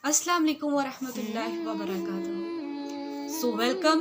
Assalamu alaikum wa rahmatullahi wa barakatuh. So welcome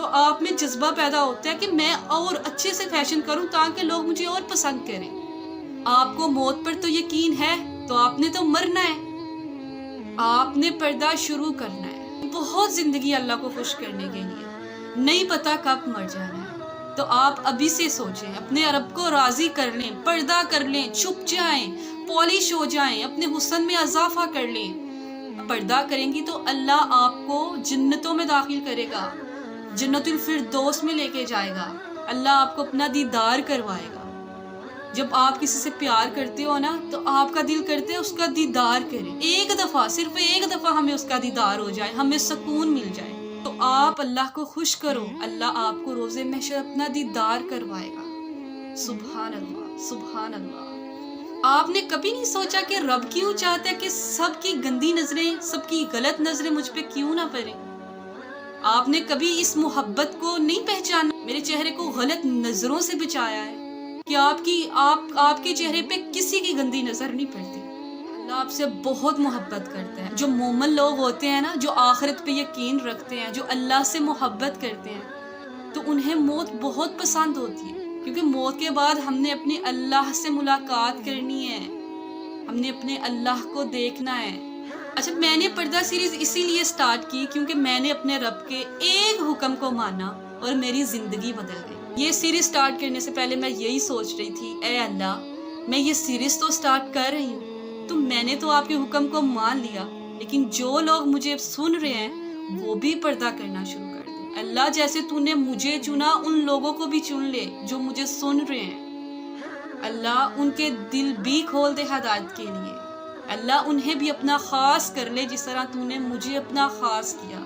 تو آپ میں جذبہ پیدا ہوتا ہے کہ میں اور اچھے سے فیشن کروں تاکہ لوگ مجھے اور پسند کریں۔ آپ کو موت پر تو یقین ہے تو آپ نے تو مرنا ہے، آپ نے پردہ شروع کرنا ہے۔ بہت زندگی اللہ کو خوش کرنے کے لیے، نہیں پتا کب مر جانا ہے، تو آپ ابھی سے سوچیں، اپنے رب کو راضی کر لیں، پردہ کر لیں، چھپ جائیں، پالش ہو جائیں، اپنے حسن میں اضافہ کر لیں۔ پردہ کریں گی تو اللہ آپ کو جنتوں میں داخل کرے گا، جنت الفردوس میں لے کے جائے گا، اللہ آپ کو اپنا دیدار کروائے گا۔ جب آپ کسی سے پیار کرتے ہو نا تو آپ کا دل کرتے ہے اس کا دیدار کریں، ایک دفعہ، صرف ایک دفعہ ہمیں اس کا دیدار ہو جائے، ہمیں سکون مل جائے۔ تو آپ اللہ کو خوش کرو، اللہ آپ کو روز محشر اپنا دیدار کروائے گا۔ سبحان اللہ، سبحان اللہ۔ آپ نے کبھی نہیں سوچا کہ رب کیوں چاہتا ہے کہ سب کی گندی نظریں، سب کی غلط نظریں مجھ پہ کیوں نہ پڑیں؟ آپ نے کبھی اس محبت کو نہیں پہچانا؟ میرے چہرے کو غلط نظروں سے بچایا ہے کہ آپ کے چہرے پہ کسی کی گندی نظر نہیں پڑتی۔ اللہ آپ سے بہت محبت کرتا ہے۔ جو مومن لوگ ہوتے ہیں نا، جو آخرت پہ یقین رکھتے ہیں، جو اللہ سے محبت کرتے ہیں، تو انہیں موت بہت پسند ہوتی ہے، کیونکہ موت کے بعد ہم نے اپنے اللہ سے ملاقات کرنی ہے، ہم نے اپنے اللہ کو دیکھنا ہے۔ اچھا، میں نے پردہ سیریز اسی لیے سٹارٹ کی کیونکہ میں نے اپنے رب کے ایک حکم کو مانا اور میری زندگی بدل گئی۔ یہ سیریز سٹارٹ کرنے سے پہلے میں یہی سوچ رہی تھی، اے اللہ، میں یہ سیریز تو سٹارٹ کر رہی ہوں، تو میں نے تو آپ کے حکم کو مان لیا، لیکن جو لوگ مجھے سن رہے ہیں وہ بھی پردہ کرنا شروع کر دیں۔ اللہ، جیسے تو نے مجھے چنا، ان لوگوں کو بھی چن لے جو مجھے سن رہے ہیں۔ اللہ، ان کے دل بھی کھول دے ہدایت کے لیے۔ اللہ، انہیں بھی اپنا خاص کر لے جس طرح تو نے مجھے اپنا خاص کیا۔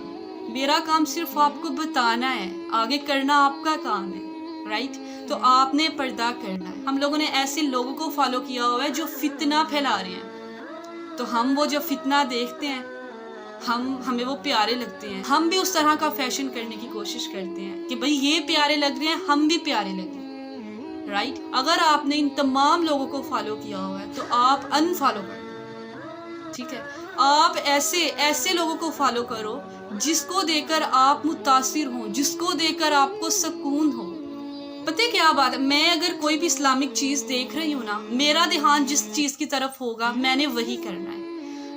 میرا کام صرف آپ کو بتانا ہے، آگے کرنا آپ کا کام ہے، رائٹ؟ تو آپ نے پردہ کرنا ہے۔ ہم لوگوں نے ایسے لوگوں کو فالو کیا ہوا ہے جو فتنہ پھیلا رہے ہیں، تو ہم وہ جو فتنہ دیکھتے ہیں ہمیں وہ پیارے لگتے ہیں، ہم بھی اس طرح کا فیشن کرنے کی کوشش کرتے ہیں کہ بھئی یہ پیارے لگ رہے ہیں، ہم بھی پیارے لگیں، رائٹ؟ اگر آپ نے ان تمام لوگوں کو فالو کیا ہوا ہے تو آپ انفالو کر دیں، ٹھیک ہے؟ آپ ایسے لوگوں کو فالو کرو جس کو دیکھ کر آپ متاثر ہوں، جس کو دیکھ کر آپ کو سکون ہو۔ پتہ کیا بات ہے، میں اگر کوئی بھی اسلامک چیز دیکھ رہی ہوں نا، میرا دھیان جس چیز کی طرف ہوگا میں نے وہی کرنا ہے،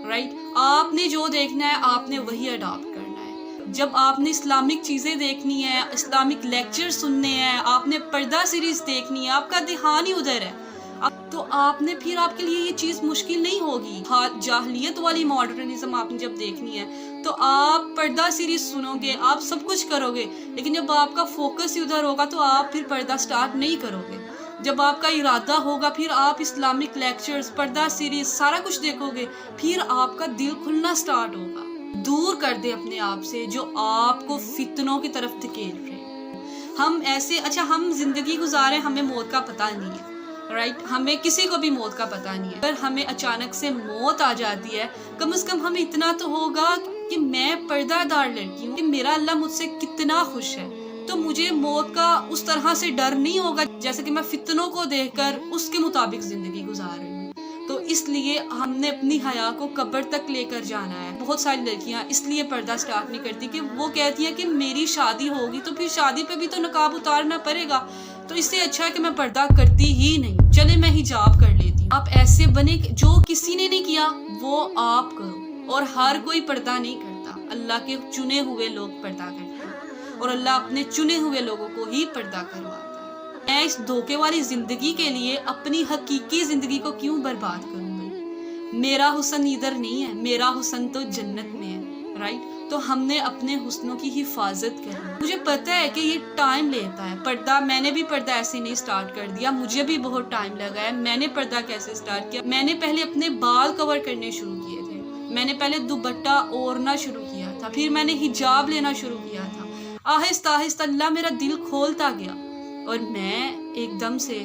رائٹ؟ آپ نے جو دیکھنا ہے آپ نے وہی اڈاپٹ کرنا ہے۔ جب آپ نے اسلامک چیزیں دیکھنی ہے، اسلامک لیکچر سننے ہیں، آپ نے پردہ سیریز دیکھنی ہے، آپ کا دھیان ہی ادھر ہے، تو آپ نے پھر آپ کے لیے یہ چیز مشکل نہیں ہوگی۔ جاہلیت والی ماڈرنزم آپ نے جب دیکھنی ہے تو آپ پردہ سیریز سنو گے، آپ سب کچھ کرو گے، لیکن جب آپ کا فوکس ہی ادھر ہوگا تو آپ پھر پردہ سٹارٹ نہیں کرو گے۔ جب آپ کا ارادہ ہوگا پھر آپ اسلامک لیکچرز، پردہ سیریز سارا کچھ دیکھو گے، پھر آپ کا دل کھلنا سٹارٹ ہوگا۔ دور کر دے اپنے آپ سے جو آپ کو فتنوں کی طرف دھکیل رہے ہیں۔ ہم زندگی گزارے، ہمیں موت کا پتہ نہیں ہے، رائٹ؟ ہمیں کسی کو بھی موت کا پتہ نہیں ہے۔ اگر ہمیں اچانک سے موت آ جاتی ہے، کم از کم ہمیں اتنا تو ہوگا کہ میں پردہ دار لڑکی ہوں، کہ میرا اللہ مجھ سے کتنا خوش ہے، تو مجھے موت کا اس طرح سے ڈر نہیں ہوگا جیسے کہ میں فتنوں کو دیکھ کر اس کے مطابق زندگی گزار رہی ہوں۔ تو اس لیے ہم نے اپنی حیا کو قبر تک لے کر جانا ہے۔ بہت ساری لڑکیاں اس لیے پردہ سٹارٹ نہیں کرتی کہ وہ کہتی ہیں کہ میری شادی ہوگی تو پھر شادی پہ بھی تو نقاب اتارنا پڑے گا، تو اس سے اچھا ہے کہ میں پردہ کرتی ہی نہیں، چلے میں حجاب کر لیتی ہوں۔ آپ ایسے بنے جو کسی نے نہیں کیا وہ آپ کرو، اور ہر کوئی پردہ نہیں کرتا، اللہ کے چنے ہوئے لوگ پردہ کرتے ہیں، اور اللہ اپنے چنے ہوئے لوگوں کو ہی پردہ کرواتا ہے۔ میں اس دھوکے والی زندگی کے لیے اپنی حقیقی زندگی کو کیوں برباد کروں گی؟ میرا حسن ادھر نہیں ہے، میرا حسن تو جنت میں ہے، رائٹ؟ تو ہم نے اپنے حسنوں کی حفاظت کرنی۔ مجھے پتہ ہے کہ یہ ٹائم لیتا ہے پردہ، میں نے بھی پردہ ایسے نہیں سٹارٹ کر دیا، مجھے بھی بہت ٹائم لگا ہے۔ میں نے پردہ کیسے سٹارٹ کیا؟ میں نے پہلے اپنے بال کور کرنے شروع کیے تھے، میں نے پہلے دوپٹہ اوڑھنا شروع کیا تھا، پھر میں نے حجاب لینا شروع کیا تھا۔ آہستہ آہستہ اللہ میرا دل کھولتا گیا، اور میں ایک دم سے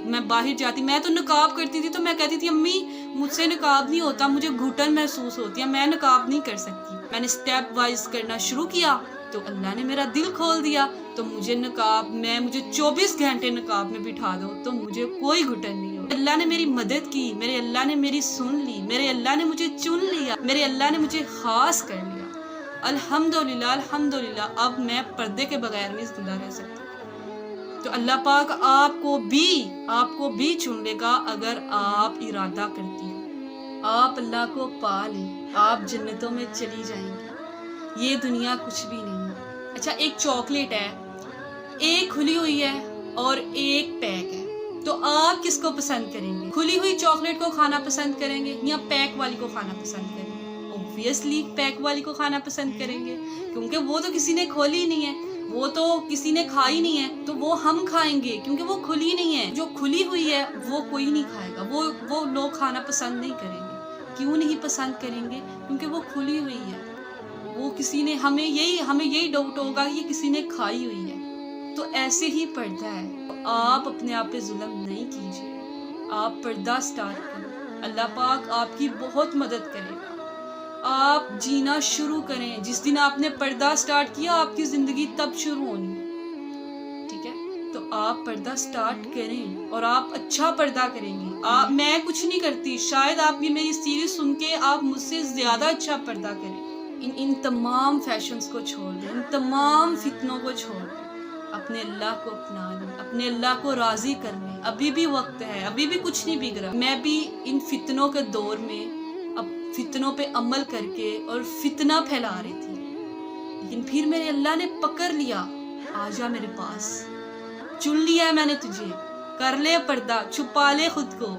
میں باہر جاتی، میں تو نقاب کرتی تھی تو میں کہتی تھی امی مجھ سے نقاب نہیں ہوتا، مجھے گھٹن محسوس ہوتی ہے، میں نقاب نہیں کر سکتی۔ میں نے سٹیپ وائز کرنا شروع کیا تو اللہ نے میرا دل کھول دیا، تو مجھے 24 گھنٹے نقاب میں بٹھا دو تو مجھے کوئی گھٹن نہیں ہو۔ اللہ نے میری مدد کی، میرے اللہ نے میری سن لی، میرے اللہ نے مجھے چن لیا، میرے اللہ نے مجھے خاص کر لیا۔ الحمدللہ الحمدللہ اب میں پردے کے بغیر نہیں زندہ رہ سکتی. تو اللہ پاک آپ کو بھی چن لے گا اگر آپ ارادہ کرتی ہیں. آپ اللہ کو پا لیں, آپ جنتوں میں چلی جائیں گی. یہ دنیا کچھ بھی نہیں ہے. اچھا, ایک چاکلیٹ ہے, ایک کھلی ہوئی ہے اور ایک پیک ہے, تو آپ کس کو پسند کریں گے؟ کھلی ہوئی چاکلیٹ کو کھانا پسند کریں گے یا پیک والی کو کھانا پسند کریں گے؟ اوبویسلی پیک والی کو کھانا پسند کریں گے, کیونکہ وہ تو کسی نے کھولی نہیں ہے, وہ تو کسی نے کھائی نہیں ہے, تو وہ ہم کھائیں گے کیونکہ وہ کھلی نہیں ہے. جو کھلی ہوئی ہے وہ کوئی نہیں کھائے گا, وہ لوگ کھانا پسند نہیں کریں گے. کیوں نہیں پسند کریں گے؟ کیونکہ وہ کھلی ہوئی ہے. وہ کسی نے ہمیں یہی ڈاؤٹ ہوگا کہ یہ کسی نے کھائی ہوئی ہے. تو ایسے ہی پردہ ہے. آپ اپنے آپ پہ ظلم نہیں کیجیے, آپ پردہ سٹارٹ کریں, اللہ پاک آپ کی بہت مدد کرے گا. آپ جینا شروع کریں. جس دن آپ نے پردہ سٹارٹ کیا آپ کی زندگی تب شروع ہونی ہے. ٹھیک ہے, تو آپ پردہ سٹارٹ کریں اور آپ اچھا پردہ کریں گے. میں کچھ نہیں کرتی, شاید آپ بھی میری سیریز سن کے آپ مجھ سے زیادہ اچھا پردہ کریں. ان تمام فیشنز کو چھوڑ دیں, ان تمام فتنوں کو چھوڑ دیں, اپنے اللہ کو اپنا لیں, اپنے اللہ کو راضی کر لیں. ابھی بھی وقت ہے, ابھی بھی کچھ نہیں بگڑا. میں بھی ان فتنوں کے دور میں اب فتنوں پہ عمل کر کے اور فتنہ پھیلا رہی تھی, لیکن پھر میرے اللہ نے پکڑ لیا, آجا میرے پاس, چن لیا ہے میں نے تجھے, کر لے پردہ, چھپا لے خود کو.